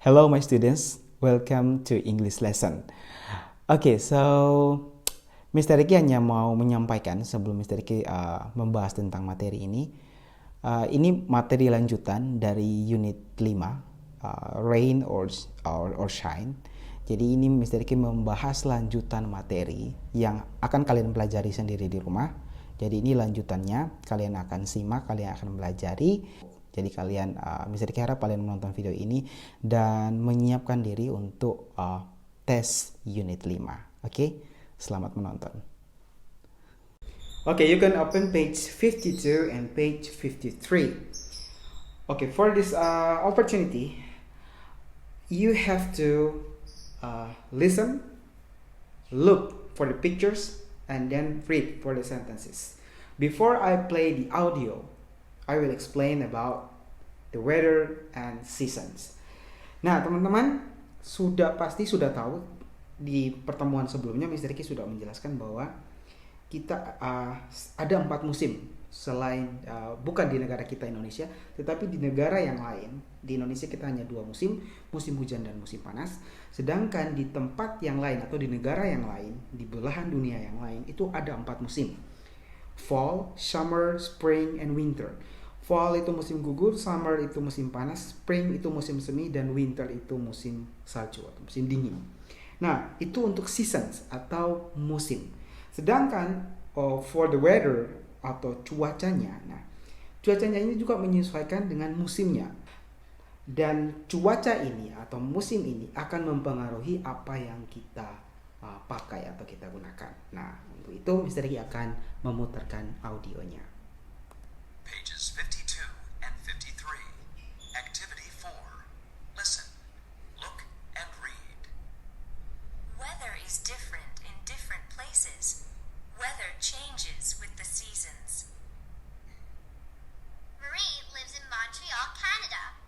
Hello, my students. Welcome to English lesson. Okay, so Mr. Ricky hanya mau menyampaikan sebelum Mr. Ricky membahas tentang materi ini. Ini materi lanjutan dari unit 5, Rain or Shine. Jadi ini Mr. Ricky membahas lanjutan materi yang akan kalian pelajari sendiri di rumah. Jadi ini lanjutannya, kalian akan simak, kalian akan pelajari. Jadi kalian, Mr. Ricky harap kalian menonton video ini dan menyiapkan diri untuk tes unit 5. Oke, selamat menonton. Okay, you can open page 52 and page 53. Okay, for this opportunity, you have to listen, look for the pictures, and then read for the sentences. Before I play the audio, I will explain about the weather and seasons. Nah, teman-teman pasti sudah tahu di pertemuan sebelumnya Mr. Ricky sudah menjelaskan bahwa kita ada 4 musim selain bukan di negara kita Indonesia, tetapi di negara yang lain. Di Indonesia kita hanya 2 musim, musim hujan dan musim panas. Sedangkan di tempat yang lain atau di negara yang lain, di belahan dunia yang lain itu ada 4 musim. Fall, summer, spring, and winter. Fall itu musim gugur, summer itu musim panas, spring itu musim semi, dan winter itu musim salju atau musim dingin. Nah, itu untuk seasons atau musim. Sedangkan for the weather atau cuacanya, nah cuacanya ini juga menyesuaikan dengan musimnya. Dan cuaca ini atau musim ini akan mempengaruhi apa yang kita pakai atau kita gunakan. Nah, untuk itu Mr. Ricky akan memutarkan audionya. Pages 52 and 53. Activity 4. Listen, look, and read. Weather is different in different places. Weather changes with the seasons. Marie lives in Montreal, Canada.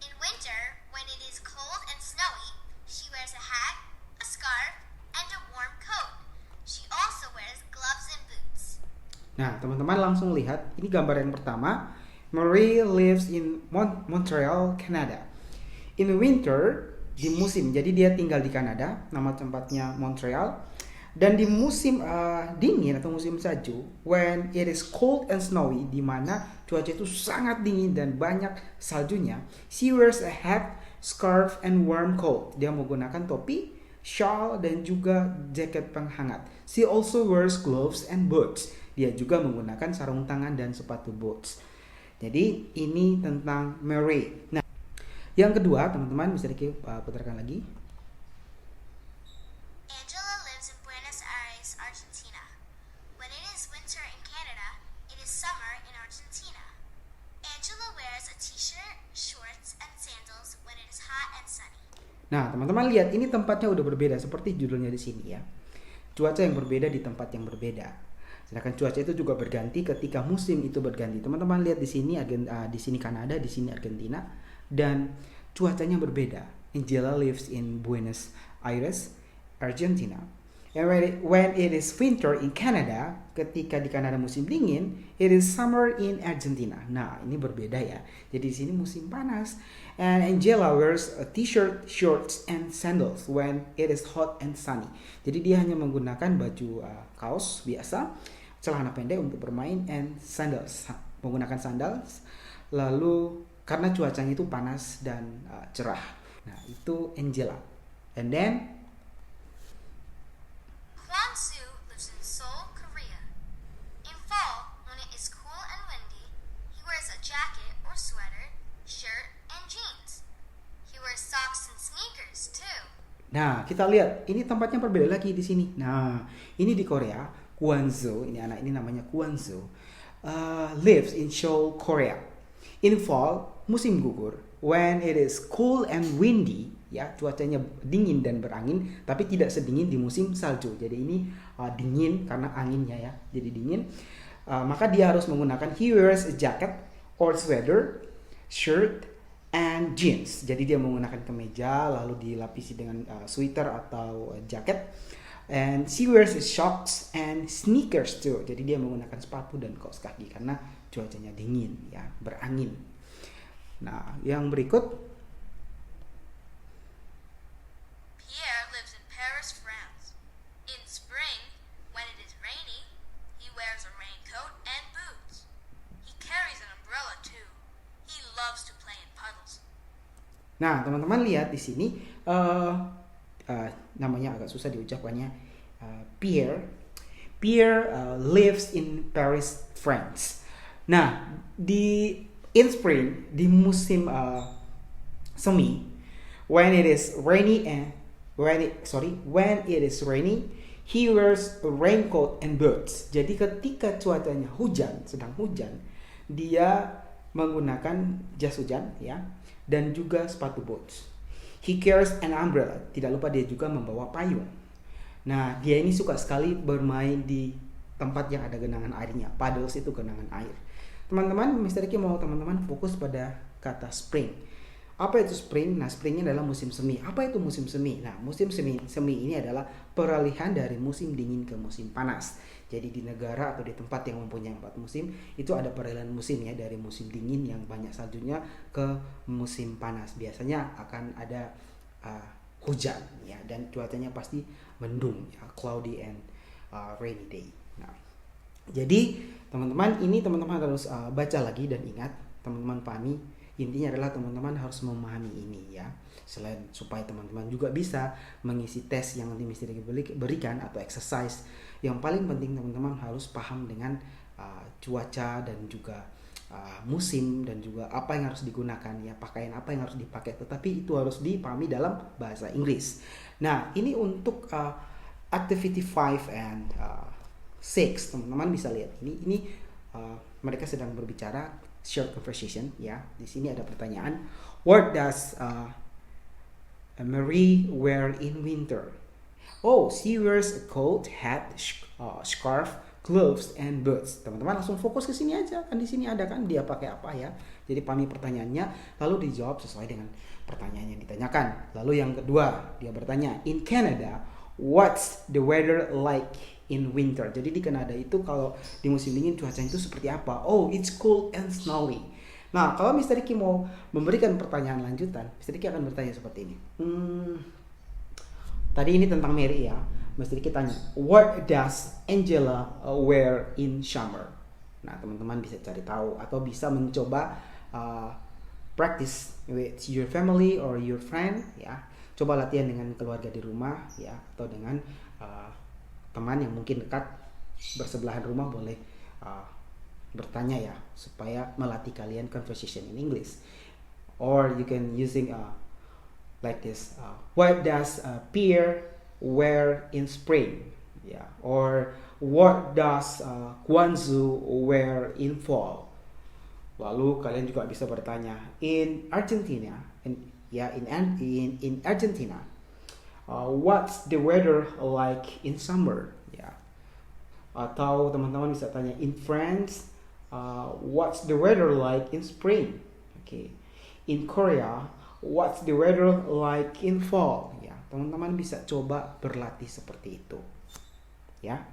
In winter, when it is cold and snowy, she wears a hat, a scarf, and a warm coat. She also wears gloves and boots. Nah, teman-teman langsung lihat, ini gambar yang pertama. Marie lives in Montreal, Canada. In winter, di musim, jadi dia tinggal di Kanada, nama tempatnya Montreal. Dan di musim dingin atau musim salju, when it is cold and snowy, di mana cuaca itu sangat dingin dan banyak saljunya, she wears a hat, scarf, and warm coat. Dia menggunakan topi, shawl, dan juga jaket penghangat. She also wears gloves and boots. Dia juga menggunakan sarung tangan dan sepatu boots. Jadi ini tentang Marie. Nah, yang kedua teman-teman bisa putarkan lagi. Angela lives in Buenos Aires, Argentina. When it is winter in Canada, it is summer in Argentina. Angela wears a t-shirt, shorts, and sandals when it is hot and sunny. Nah, teman-teman lihat ini tempatnya udah berbeda seperti judulnya di sini ya. Cuaca yang berbeda di tempat yang berbeda. Sedangkan cuaca itu juga berganti ketika musim itu berganti. Teman-teman lihat di sini di sini Kanada, di sini Argentina, dan cuacanya berbeda. Angela lives in Buenos Aires, Argentina. And when it is winter in Canada, ketika di Kanada musim dingin, it is summer in Argentina. Nah, ini berbeda ya. Jadi di sini musim panas. And Angela wears a t-shirt, shorts, and sandals when it is hot and sunny. Jadi dia hanya menggunakan baju kaos biasa, celana pendek untuk bermain, and sandals, menggunakan sandals. Lalu karena cuacanya itu panas dan cerah. Nah, itu Angela. And then Kwon-soo lives in Seoul, Korea. In fall, when it is cool and windy, he wears a jacket or sweater, shirt, and jeans. He wears socks and sneakers too. Nah, kita lihat ini tempatnya berbeda lagi di sini. Nah, ini di Korea, Kwon-soo, ini anak ini namanya Kwon-soo, lives in Seoul, Korea. In fall, musim gugur, when it is cool and windy, ya cuacanya dingin dan berangin, tapi tidak sedingin di musim salju. Jadi ini dingin karena anginnya ya, jadi dingin. Maka dia harus menggunakan he wears a jacket or sweater, shirt, and jeans. Jadi dia menggunakan kemeja lalu dilapisi dengan sweater atau jaket. And she wears shorts and sneakers too. Jadi dia menggunakan sepatu dan kaos kaki karena cuacanya dingin ya, berangin. Nah, yang berikut Nah, teman-teman lihat di sini namanya agak susah diucapkannya. Pierre. Pierre lives in Paris, France. Nah, in spring, di musim semi, when it is rainy, he wears a raincoat and boots. Jadi ketika cuacanya sedang hujan, dia menggunakan jas hujan ya, dan juga sepatu boots. He carries an umbrella. Tidak lupa dia juga membawa payung. Nah, dia ini suka sekali bermain di tempat yang ada genangan airnya. Puddles itu genangan air. Teman-teman, Mr. Ricky mau teman-teman fokus pada kata spring. Apa itu spring? Nah, spring ini adalah musim semi. Apa itu musim semi? Nah, musim semi ini adalah peralihan dari musim dingin ke musim panas. Jadi di negara atau di tempat yang mempunyai 4 musim, itu ada peralihan musim ya, dari musim dingin yang banyak saljunya ke musim panas. Biasanya akan ada hujan ya, dan cuacanya pasti mendung ya, cloudy and rainy day. Nah, jadi teman-teman harus baca lagi dan ingat, teman-teman pahami. Intinya adalah teman-teman harus memahami ini ya. Selain supaya teman-teman juga bisa mengisi tes yang nanti mesti diberikan atau exercise, yang paling penting teman-teman harus paham dengan cuaca dan juga musim, dan juga apa yang harus digunakan ya, pakaian apa yang harus dipakai, tetapi itu harus dipahami dalam bahasa Inggris. Nah, ini untuk activity 5 and 6, teman-teman bisa lihat ini mereka sedang berbicara short conversation ya. Di sini ada pertanyaan, what does Marie wear in winter? Oh, she wears a coat, hat, scarf, gloves and boots. Teman-teman langsung fokus ke sini aja, kan di sini ada kan dia pakai apa ya. Jadi pahami pertanyaannya, lalu dijawab sesuai dengan pertanyaan yang ditanyakan. Lalu yang kedua, dia bertanya, in Canada, what's the weather like in winter? Jadi di Kanada itu kalau di musim dingin cuacanya itu seperti apa? Oh, it's cold and snowy. Nah, kalau Mr. Ricky mau memberikan pertanyaan lanjutan, Mr. Ricky akan bertanya seperti ini. Tadi ini tentang Mary ya. Mr. Ricky tanya, what does Angela wear in summer? Nah, teman-teman bisa cari tahu atau bisa mencoba practice with your family or your friend ya. Coba latihan dengan keluarga di rumah ya, atau dengan teman yang mungkin dekat bersebelahan rumah, boleh bertanya ya, supaya melatih kalian conversation in English. Or you can using like this, what does Pierre wear in spring? Yeah. Or what does Guangzhou wear in fall? Lalu kalian juga bisa bertanya, in Argentina, in Argentina, what's the weather like in summer? Ya. Atau teman-teman bisa tanya, in France, what's the weather like in spring? Okay. In Korea, what's the weather like in fall? Ya, teman-teman bisa coba berlatih seperti itu. Ya.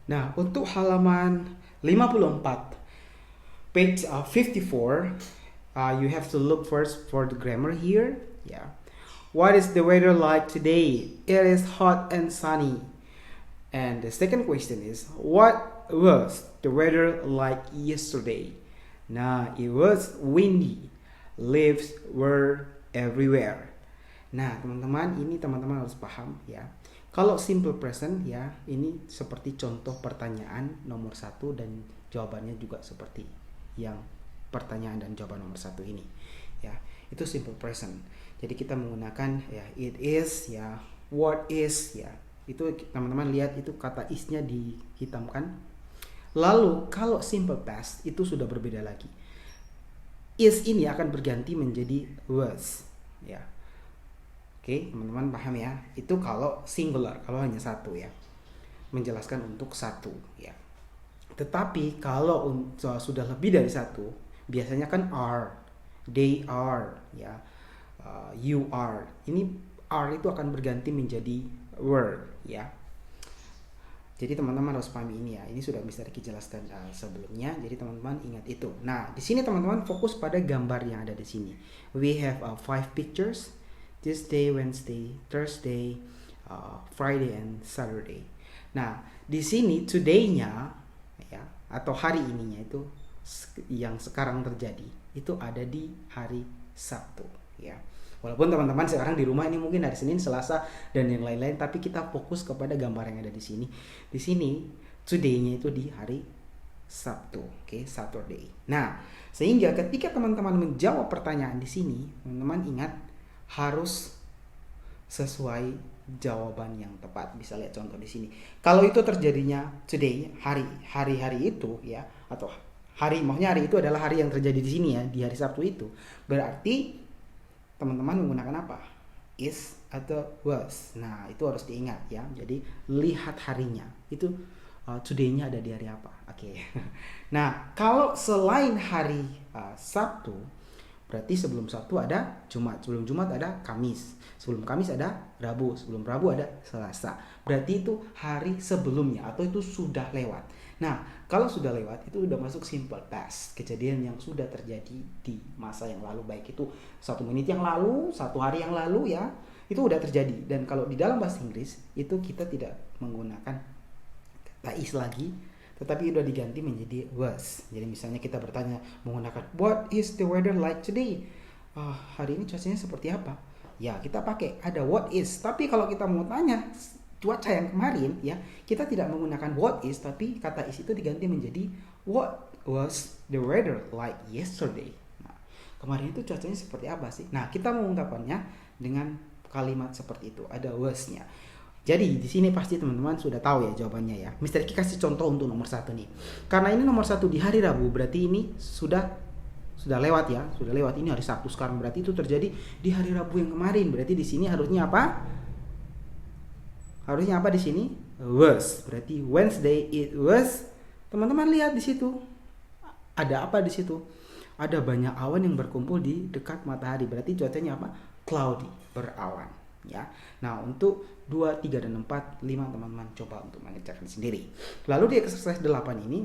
Nah, untuk halaman 54, page 54, you have to look first for the grammar here. Yeah. What is the weather like today? It is hot and sunny. And the second question is, what was the weather like yesterday? Nah, it was windy. Leaves were everywhere. Nah, teman-teman, ini teman-teman harus paham ya. Kalau simple present ya, ini seperti contoh pertanyaan nomor 1 dan jawabannya juga seperti yang pertanyaan dan jawaban nomor 1 ini. Ya, itu simple present. Jadi kita menggunakan ya it is ya, what is ya. Itu teman-teman lihat itu kata is-nya dihitamkan. Lalu kalau simple past itu sudah berbeda lagi. Is ini akan berganti menjadi was ya. Oke, teman-teman paham ya? Itu kalau singular, kalau hanya satu ya. Menjelaskan untuk satu ya. Tetapi kalau sudah lebih dari satu, biasanya kan are, they are ya, you are. Ini are itu akan berganti menjadi were ya. Jadi teman-teman harus pahami ini ya. Ini sudah bisa dijelaskan sebelumnya. Jadi teman-teman ingat itu. Nah, di sini teman-teman fokus pada gambar yang ada di sini. We have 5 pictures. Tuesday, Wednesday, Thursday, Friday, and Saturday. Nah, di sini today-nya ya, atau hari ininya itu yang sekarang terjadi itu ada di hari Sabtu ya. Walaupun teman-teman sekarang di rumah ini mungkin hari Senin, Selasa dan yang lain-lain, tapi kita fokus kepada gambar yang ada di sini. Di sini today-nya itu di hari Sabtu, oke, Saturday. Nah, sehingga ketika teman-teman menjawab pertanyaan di sini, teman-teman ingat harus sesuai jawaban yang tepat. Bisa lihat contoh di sini. Kalau itu terjadinya today, hari itu ya, atau maksudnya hari itu adalah hari yang terjadi di sini ya, di hari Sabtu itu. Berarti teman-teman menggunakan apa? Is atau was. Nah, itu harus diingat ya. Jadi lihat harinya. Itu today-nya ada di hari apa? Oke. Nah, kalau selain hari Sabtu, berarti sebelum Sabtu ada Jumat, sebelum Jumat ada Kamis, sebelum Kamis ada Rabu, sebelum Rabu ada Selasa. Berarti itu hari sebelumnya atau itu sudah lewat. Nah, kalau sudah lewat itu udah masuk simple past, kejadian yang sudah terjadi di masa yang lalu, baik itu 1 menit yang lalu, 1 hari yang lalu ya, itu udah terjadi. Dan kalau di dalam bahasa Inggris itu kita tidak menggunakan kata is lagi, tetapi udah diganti menjadi was. Jadi misalnya kita bertanya menggunakan what is the weather like today? Hari ini cuacanya seperti apa? Ya, kita pakai ada what is. Tapi kalau kita mau tanya cuaca yang kemarin ya, kita tidak menggunakan what is, tapi kata is itu diganti menjadi what was the weather like yesterday. Nah, kemarin itu cuacanya seperti apa sih? Nah, kita mengungkapkannya dengan kalimat seperti itu, ada was-nya. Jadi di sini pasti teman-teman sudah tahu ya jawabannya ya. Mr. Eki kasih contoh untuk nomor 1 nih. Karena ini nomor 1 di hari Rabu, berarti ini sudah lewat ya, sudah lewat. Ini hari Sabtu sekarang, berarti itu terjadi di hari Rabu yang kemarin. Berarti di sini harusnya apa? Harusnya apa di sini? Was. Berarti Wednesday it was. Teman-teman lihat di situ. Ada apa di situ? Ada banyak awan yang berkumpul di dekat matahari. Berarti cuacanya apa? Cloudy, berawan. Ya. Nah, untuk 2, 3 dan 4, 5 teman-teman coba untuk mengerjakan sendiri. Lalu di exercise 8 ini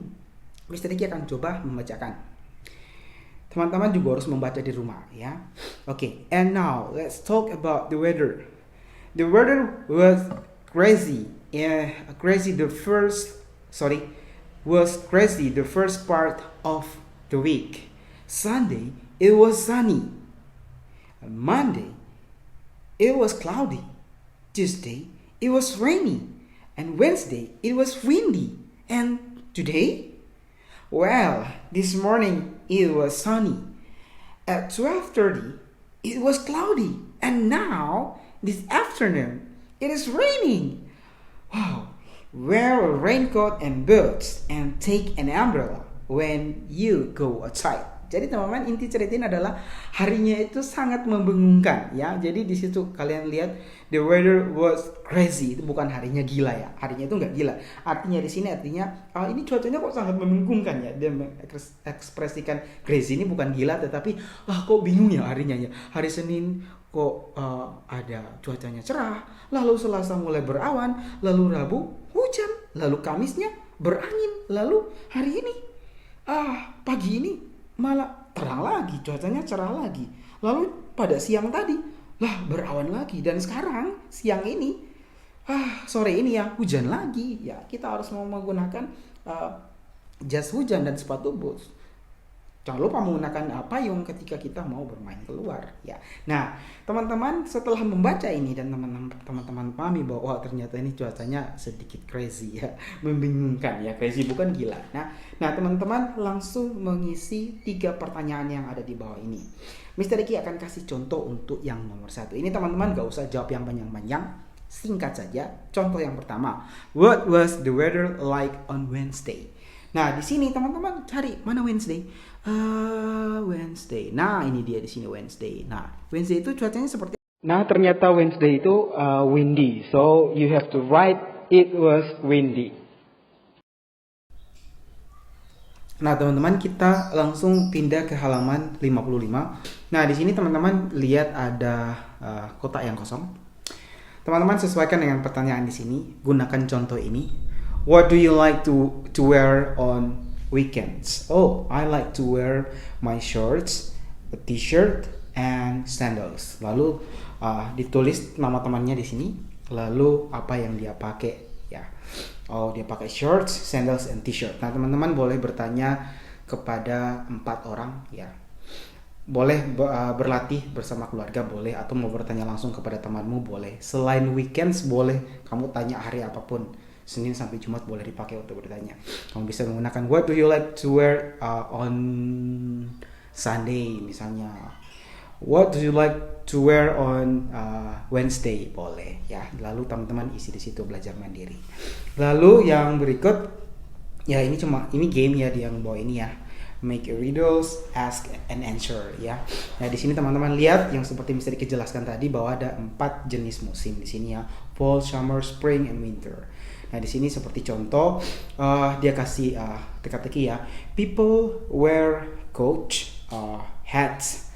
Mr. Eki akan coba membacakan. Teman-teman juga harus membaca di rumah ya. Oke, and now let's talk about the weather. The weather was crazy. Was crazy the first part of the week. Sunday it was sunny. Monday it was cloudy. Tuesday it was rainy. And Wednesday it was windy. And today? Well, this morning it was sunny. At 12:30 it was cloudy. And now, this afternoon, it is raining. Wow. Wear a raincoat and boots and take an umbrella when you go outside. Jadi teman-teman, inti cerita ini adalah harinya itu sangat membingungkan ya. Jadi di situ kalian lihat the weather was crazy. Itu bukan harinya gila ya. Harinya itu nggak gila. Artinya di sini ini cuacanya kok sangat membingungkan ya. Dia mengekspresikan crazy ini bukan gila, tetapi kok bingung ya harinya ya. Hari Senin kok ada cuacanya cerah, lalu Selasa mulai berawan, lalu Rabu hujan, lalu Kamisnya berangin, lalu hari ini pagi ini malah terang lagi, cuacanya cerah lagi. Lalu pada siang tadi berawan lagi, dan sekarang siang ini sore ini ya hujan lagi. Ya, kita harus mau menggunakan jas hujan dan sepatu boots. Jangan lupa menggunakan payung ketika kita mau bermain keluar ya. Nah, teman-teman setelah membaca ini dan teman-teman pahami bahwa ternyata ini cuacanya sedikit crazy ya, membingungkan ya, crazy bukan gila. Nah teman-teman langsung mengisi 3 pertanyaan yang ada di bawah ini. Mr. Eki akan kasih contoh untuk yang nomor 1. Ini teman-teman gak usah jawab yang panjang-panjang, singkat saja. Contoh yang pertama, what was the weather like on Wednesday? Nah, di sini teman-teman cari mana Wednesday? Wednesday. Nah, ini dia di sini Wednesday. Nah, Wednesday itu cuacanya seperti. Nah, ternyata Wednesday itu windy. So, you have to write it was windy. Nah, teman-teman kita langsung pindah ke halaman 55. Nah, di sini teman-teman lihat ada kotak yang kosong. Teman-teman sesuaikan dengan pertanyaan di sini. Gunakan contoh ini. What do you like to wear on weekends? Oh, I like to wear my shorts, a t-shirt, and sandals. Lalu ditulis nama temannya di sini. Lalu apa yang dia pakai ya? Oh, dia pakai shorts, sandals, and t-shirt. Nah, teman-teman boleh bertanya kepada 4 orang ya. berlatih bersama keluarga boleh, atau mau bertanya langsung kepada temanmu boleh. Selain weekends boleh kamu tanya hari apapun, Senin sampai Jumat boleh dipakai untuk bertanya. Kamu bisa menggunakan what do you like to wear on Sunday misalnya, what do you like to wear on Wednesday, boleh ya. Lalu teman-teman isi di situ, belajar mandiri. Lalu yang berikut ya, ini game ya, dia yang bawa ini ya, make riddles, ask and answer ya. Nah di sini teman-teman lihat yang seperti bisa dijelaskan tadi bahwa ada 4 jenis musim di sini ya, fall, summer, spring, and winter. Nah di sini seperti contoh dia kasih teka-teki ya, people wear coat, hats,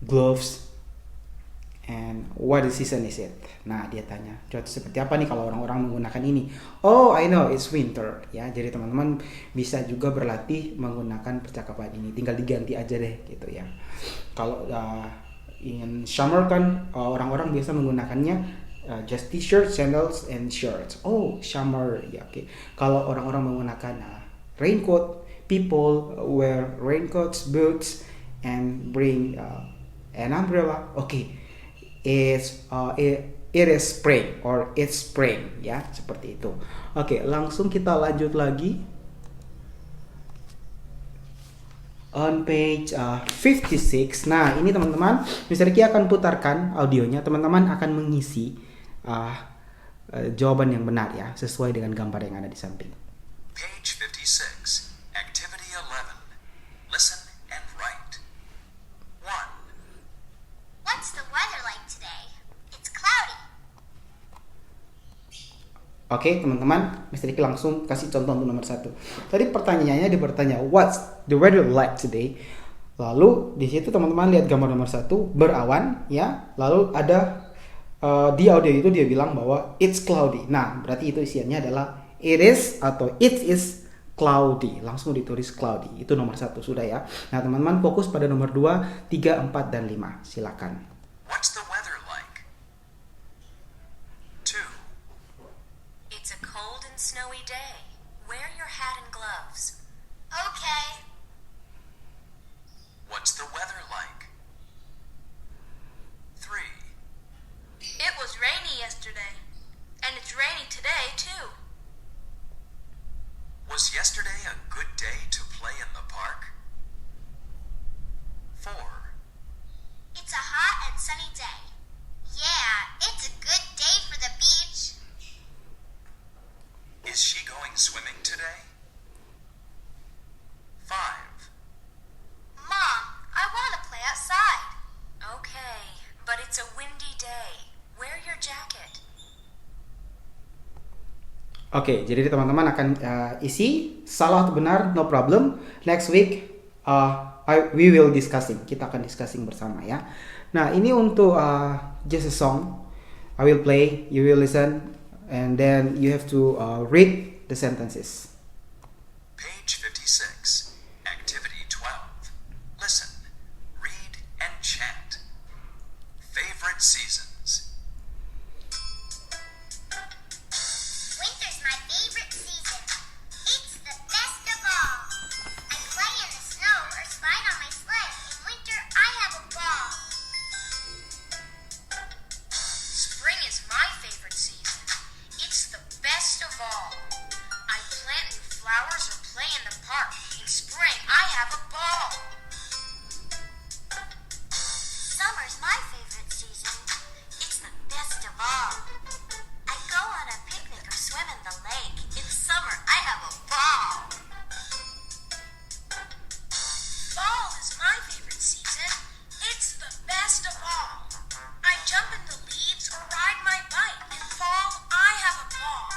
gloves, and what season is it? Nah dia tanya, cuaca seperti apa nih kalau orang-orang menggunakan ini? Oh I know, it's winter ya. Jadi teman-teman bisa juga berlatih menggunakan percakapan ini, tinggal diganti aja deh gitu ya. Kalau ingin summer kan orang-orang biasa menggunakannya just t-shirt, sandals, and shirts. Oh summer ya, oke. Kalau orang-orang menggunakan raincoat, people wear raincoats, boots, and bring an umbrella. Okay, it is spring or it's spring ya, seperti itu. Oke, langsung kita lanjut lagi on page 56. Nah ini teman-teman, Mr. Ki akan putarkan audionya, teman-teman akan mengisi jawaban yang benar ya, sesuai dengan gambar yang ada di samping. Page 56, Activity 11. Listen and write. 1. What's the weather like today? It's cloudy. Oke teman-teman, Mr. Ki langsung kasih contoh untuk nomor 1. Tadi pertanyaannya dia bertanya what's the weather like today. Lalu di situ teman-teman lihat gambar nomor 1, berawan ya. Lalu ada di audio itu dia bilang bahwa it's cloudy. Nah berarti itu isiannya adalah it is atau it is cloudy. Langsung ditulis cloudy. Itu nomor 1 sudah ya. Nah teman-teman fokus pada nomor 2, 3, 4, dan 5. Silakan. What's the weather like? 2. It's a cold and snowy day. Wear your hat and gloves. Okay. What's the weather like? 3. It was rainy yesterday, and it's rainy today too. Was yesterday a good day to play in the park? 4. It's a hot and sunny day. Yeah, it's a good day for the beach. Is she going swimming today? 5. Mom, I want to play outside. Okay, but it's a windy day. Wear your jacket. Oke, jadi teman-teman akan isi salah atau benar, no problem. Next week we will discussing. Kita akan discussing bersama ya. Nah, ini untuk just a song. I will play, you will listen, and then you have to read the sentences. Page 56, Activity 12. Listen, read, and chant. Favorite seasons. Winter's my favorite season. It's the best of all. I play in the snow or slide on my sled. In winter, I have a ball. Spring is my favorite season. It's the best of all. I plant new flowers or play in the park. In spring, I have a ball. Summer's my favorite season. It's the best of all. I go on a picnic or swim in the lake. In summer, I have a ball. Fall is my favorite season. It's the best of all. I jump in the leaves or ride my bike. In fall, I have a ball.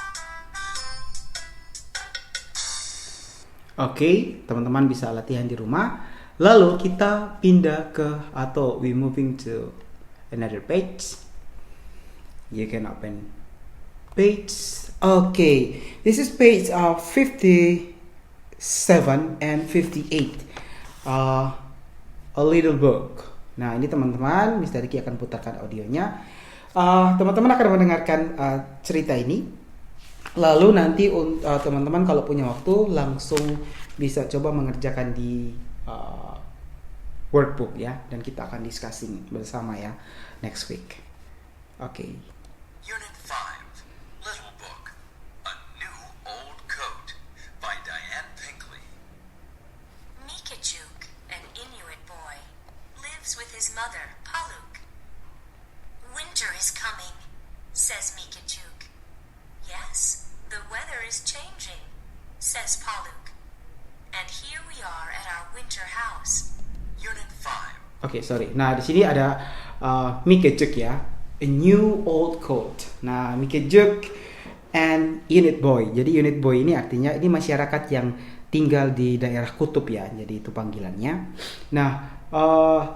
Oke, teman-teman bisa latihan di rumah. Lalu kita pindah ke, atau we moving to another page. You can open page. Okay, this is page 57 and 58. A little book. Nah ini teman-teman, Mr. Ricky akan putarkan audionya. Teman-teman akan mendengarkan cerita ini. Lalu nanti teman-teman kalau punya waktu langsung bisa coba mengerjakan di workbook ya, dan kita akan discussing bersama ya next week. Oke. Unit 5, Little Book, A New Old Coat by Diane Pinkley. Mikajuk, an Inuit boy, lives with his mother, Paluk. Winter is coming, says Mikajuk. Yes, the weather is changing, says Paluk. And here we are at our winter house. Unit 5, Oke, sorry. Nah, di sini ada Mikajuk ya, a new old coat. Nah, Mikajuk and unit boy. Jadi unit boy ini artinya ini masyarakat yang tinggal di daerah kutub ya. Jadi itu panggilannya. Nah,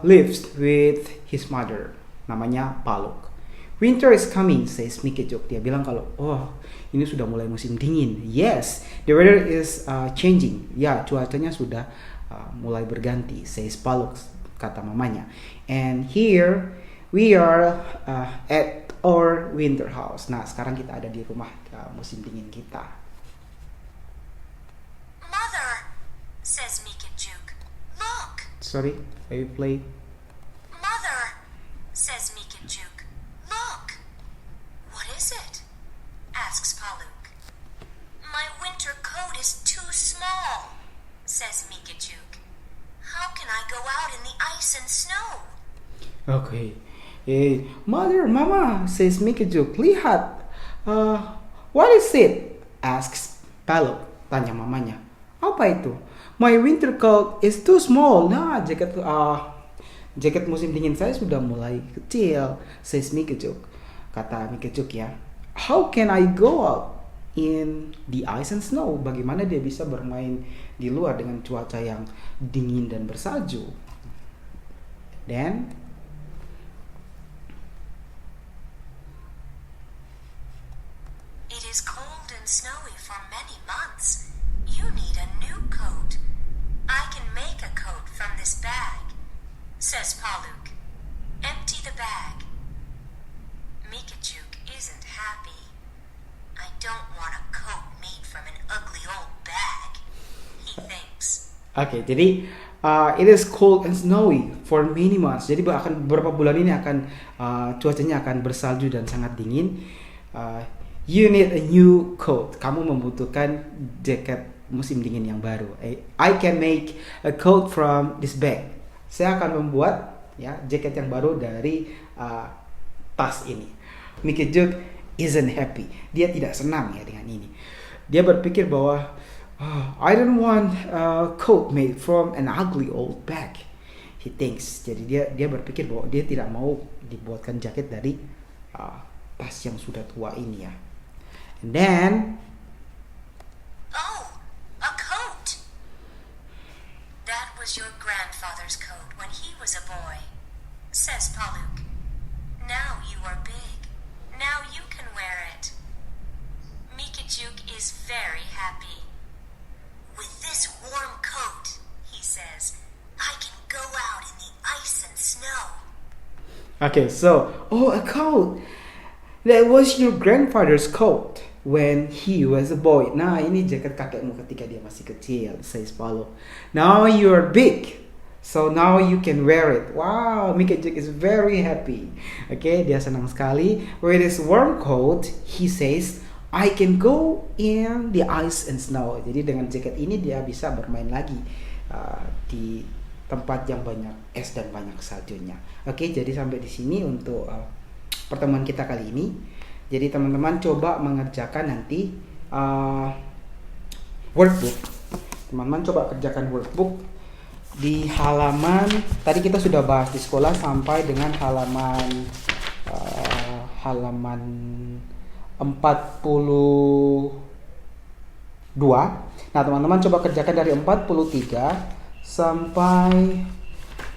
lives with his mother. Namanya Paluk. Winter is coming, says Mikajuk. Dia bilang kalau, oh, ini sudah mulai musim dingin. Yes, the weather is changing. Ya, cuacanya sudah mulai berganti, says Paluk, kata mamanya. And here we are at our winter house. Nah, sekarang kita ada di rumah musim dingin kita. Mother, says Mikajuk. Look. Sorry, I play. Mother, says Mikajuk. Look. What is it? Asks Paluk. My winter coat is too small, says Mikajuk. How can I go out in the ice and snow? Okay. Mother, Mama, says Mikajuk. Lihat. What is it? Asks Paluk. Tanya mamanya. Apa itu? My winter coat is too small. Nah, jaket musim dingin saya sudah mulai kecil, says Mikajuk. Kata Mikajuk ya. How can I go out in the ice and snow? Bagaimana dia bisa bermain di luar dengan cuaca yang dingin dan bersalju? Dan It is cold and snowy for many months. You need a new coat. I can make a coat from this bag, says Paluk. Empty the bag. Mikajuk isn't happy. I don't want a coat made from an ugly old bag, he thinks. Oke, jadi it is cold and snowy for many months. Jadi akan beberapa bulan ini akan cuacanya akan bersalju dan sangat dingin. You need a new coat. Kamu membutuhkan jaket musim dingin yang baru. I can make a coat from this bag. Saya akan membuat ya jaket yang baru dari tas ini. Mikajuk isn't happy. Dia tidak senang ya dengan ini. Dia berpikir bahwa I don't want a coat made from an ugly old bag. He thinks. Jadi dia berpikir bahwa dia tidak mau dibuatkan jaket dari tas yang sudah tua ini ya. And then Oh, a coat! That was your grandfather's coat when he was a boy, says Paluk. Now you are big. Now you can wear it. Mikajuk is very happy. With this warm coat, he says, I can go out in the ice and snow. Okay, so a coat. That was your grandfather's coat when he was a boy. Nah, ini jaket kakekmu ketika dia masih kecil, says Paluk. Now you are big, so now you can wear it. Wow, Mikajuk is very happy. Okay, dia senang sekali. With his warm coat, he says, I can go in the ice and snow. Jadi dengan jaket ini dia bisa bermain lagi di tempat yang banyak es dan banyak saljunya. Oke, jadi sampai di sini untuk pertemuan kita kali ini. Jadi teman-teman coba mengerjakan nanti workbook. Teman-teman coba kerjakan workbook di halaman, tadi kita sudah bahas di sekolah sampai dengan halaman 42. Nah, teman-teman coba kerjakan dari 43 sampai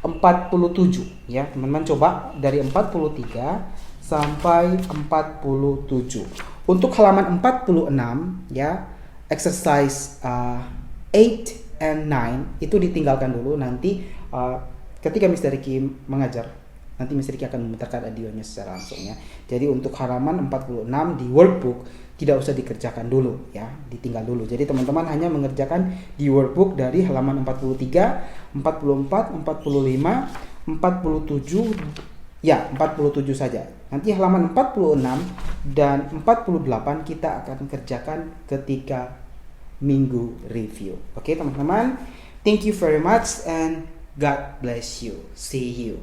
47 ya. Teman-teman coba dari 43 sampai 47. Untuk halaman 46 ya, exercise 8 and 9 itu ditinggalkan dulu, nanti ketika Mr. Ricky mengajar Nanti Miss Ricky akan memutarkan audionya secara langsung ya. Jadi untuk halaman 46 di workbook tidak usah dikerjakan dulu ya, ditinggal dulu. Jadi teman-teman hanya mengerjakan di workbook dari halaman 43, 44, 45, 47 ya, 47 saja. Nanti halaman 46 dan 48 kita akan kerjakan ketika minggu review. Oke, teman-teman. Thank you very much and God bless you. See you.